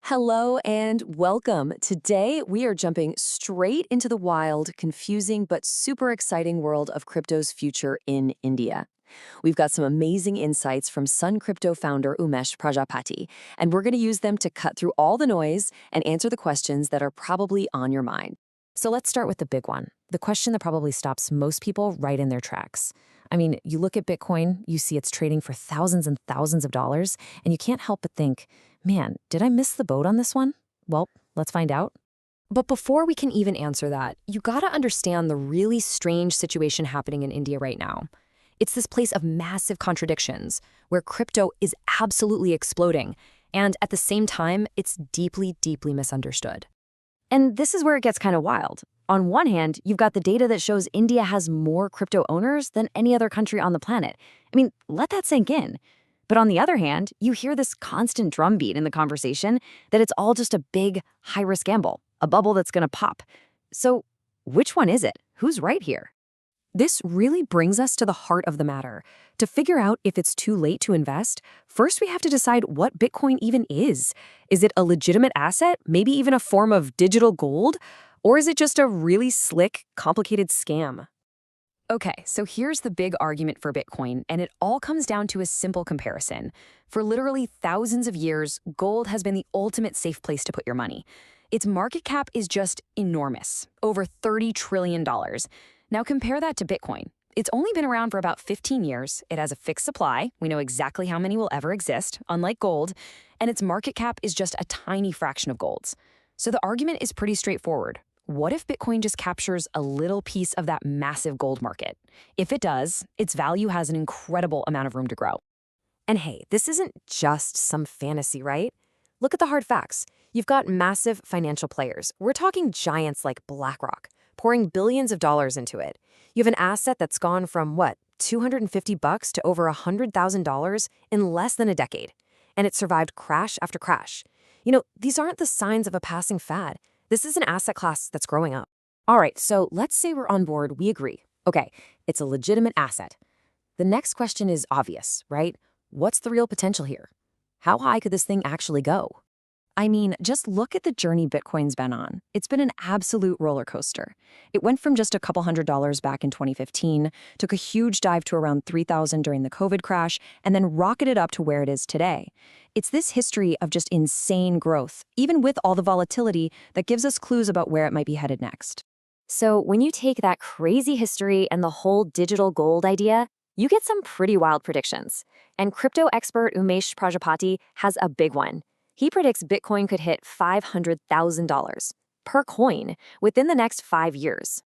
Hello and welcome. Today, we are jumping straight into the wild, confusing, but super exciting world of crypto's future in India. We've got some amazing insights from Sun Crypto founder Umesh Prajapati, and we're going to use them to cut through all the noise and answer the questions that are probably on your mind. So let's start with the big one, the question that probably stops most people right in their tracks. I mean, you look at Bitcoin, you see it's trading for thousands and thousands of dollars, and you can't help but think, man, did I miss the boat on this one? Well, let's find out. But before we can even answer that, you gotta understand the really strange situation happening in India right now. It's this place of massive contradictions, where crypto is absolutely exploding, and at the same time, it's deeply, deeply misunderstood. And this is where it gets kind of wild. On one hand, you've got the data that shows India has more crypto owners than any other country on the planet. I mean, let that sink in. But on the other hand, you hear this constant drumbeat in the conversation that it's all just a big, high-risk gamble, a bubble that's going to pop. So which one is it? Who's right here? This really brings us to the heart of the matter. To figure out if it's too late to invest, first we have to decide what Bitcoin even is. Is it a legitimate asset, maybe even a form of digital gold? Or is it just a really slick, complicated scam? Okay, so here's the big argument for Bitcoin, and it all comes down to a simple comparison. For literally thousands of years, gold has been the ultimate safe place to put your money. Its market cap is just enormous, over $30 trillion. Now compare that to Bitcoin. It's only been around for about 15 years, it has a fixed supply, we know exactly how many will ever exist, unlike gold, and its market cap is just a tiny fraction of gold's. So the argument is pretty straightforward. What if Bitcoin just captures a little piece of that massive gold market? If it does, its value has an incredible amount of room to grow. And hey, this isn't just some fantasy, right? Look at the hard facts. You've got massive financial players. We're talking giants like BlackRock, pouring billions of dollars into it. You have an asset that's gone from, what, $250 to over $100,000 in less than a decade. And it survived crash after crash. You know, these aren't the signs of a passing fad. This is an asset class that's growing up. All right, so let's say we're on board, we agree. Okay, it's a legitimate asset. The next question is obvious, right? What's the real potential here? How high could this thing actually go? I mean, just look at the journey Bitcoin's been on. It's been an absolute roller coaster. It went from just a couple $100s back in 2015, took a huge dive to around 3,000 during the COVID crash, and then rocketed up to where it is today. It's this history of just insane growth, even with all the volatility, that gives us clues about where it might be headed next. So when you take that crazy history and the whole digital gold idea, you get some pretty wild predictions. And crypto expert Umesh Prajapati has a big one. He predicts Bitcoin could hit $500,000 per coin within the next 5 years.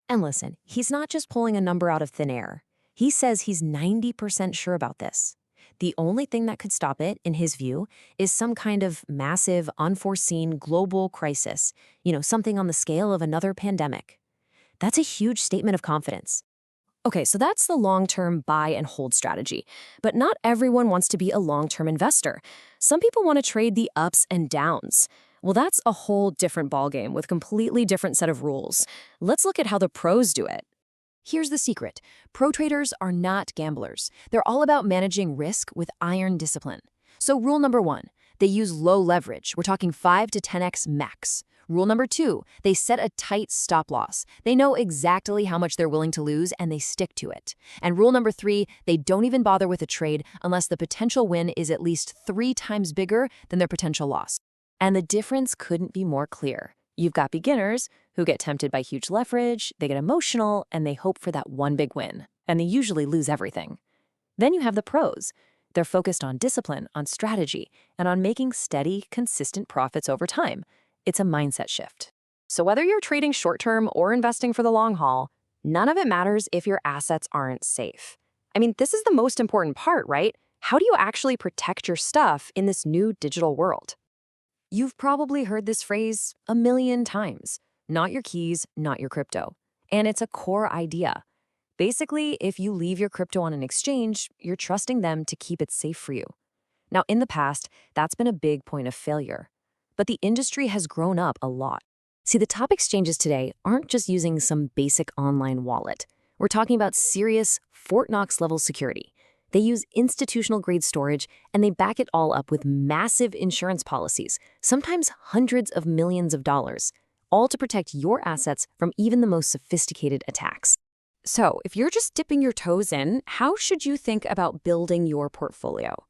And listen, he's not just pulling a number out of thin air. He says he's 90% sure about this. The only thing that could stop it, in his view, is some kind of massive, unforeseen global crisis, something on the scale of another pandemic. That's a huge statement of confidence. Okay, so that's the long-term buy and hold strategy. But not everyone wants to be a long-term investor. Some people want to trade the ups and downs. Well, that's a whole different ballgame with a completely different set of rules. Let's look at how the pros do it. Here's the secret. Pro traders are not gamblers. They're all about managing risk with iron discipline. So rule number 1, they use low leverage. We're talking 5 to 10x max. Rule number 2, they set a tight stop loss. They know exactly how much they're willing to lose and they stick to it. And rule number 3, they don't even bother with a trade unless the potential win is at least 3 times bigger than their potential loss. And the difference couldn't be more clear. You've got beginners who get tempted by huge leverage, they get emotional, and they hope for that one big win. And they usually lose everything. Then you have the pros. They're focused on discipline, on strategy, and on making steady, consistent profits over time. It's a mindset shift. So whether you're trading short-term or investing for the long haul, none of it matters if your assets aren't safe. I mean, this is the most important part, right? How do you actually protect your stuff in this new digital world? You've probably heard this phrase a million times. Not your keys, not your crypto. And it's a core idea. Basically, if you leave your crypto on an exchange, you're trusting them to keep it safe for you. Now, in the past, that's been a big point of failure. But the industry has grown up a lot. See, the top exchanges today aren't just using some basic online wallet. We're talking about serious Fort Knox level security. They use institutional-grade storage, and they back it all up with massive insurance policies, sometimes hundreds of millions of dollars, all to protect your assets from even the most sophisticated attacks. So, if you're just dipping your toes in, how should you think about building your portfolio?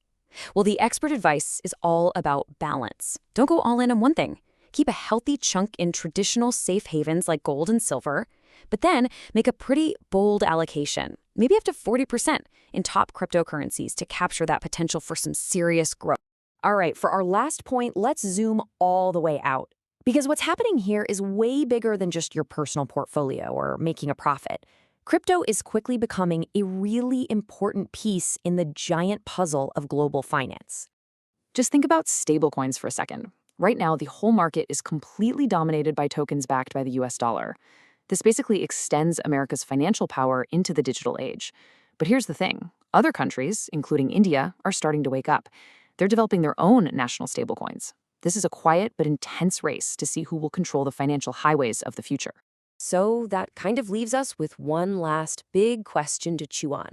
Well, the expert advice is all about balance. Don't go all in on one thing. Keep a healthy chunk in traditional safe havens like gold and silver, but then make a pretty bold allocation, maybe up to 40% in top cryptocurrencies to capture that potential for some serious growth. All right, for our last point, let's zoom all the way out. Because what's happening here is way bigger than just your personal portfolio or making a profit. Crypto is quickly becoming a really important piece in the giant puzzle of global finance. Just think about stablecoins for a second. Right now, the whole market is completely dominated by tokens backed by the US dollar. This basically extends America's financial power into the digital age. But here's the thing. Other countries, including India, are starting to wake up. They're developing their own national stablecoins. This is a quiet but intense race to see who will control the financial highways of the future. So that kind of leaves us with one last big question to chew on.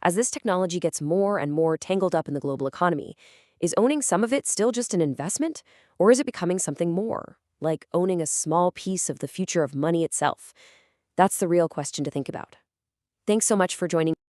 As this technology gets more and more tangled up in the global economy, is owning some of it still just an investment, or is it becoming something more, like owning a small piece of the future of money itself? That's the real question to think about. Thanks so much for joining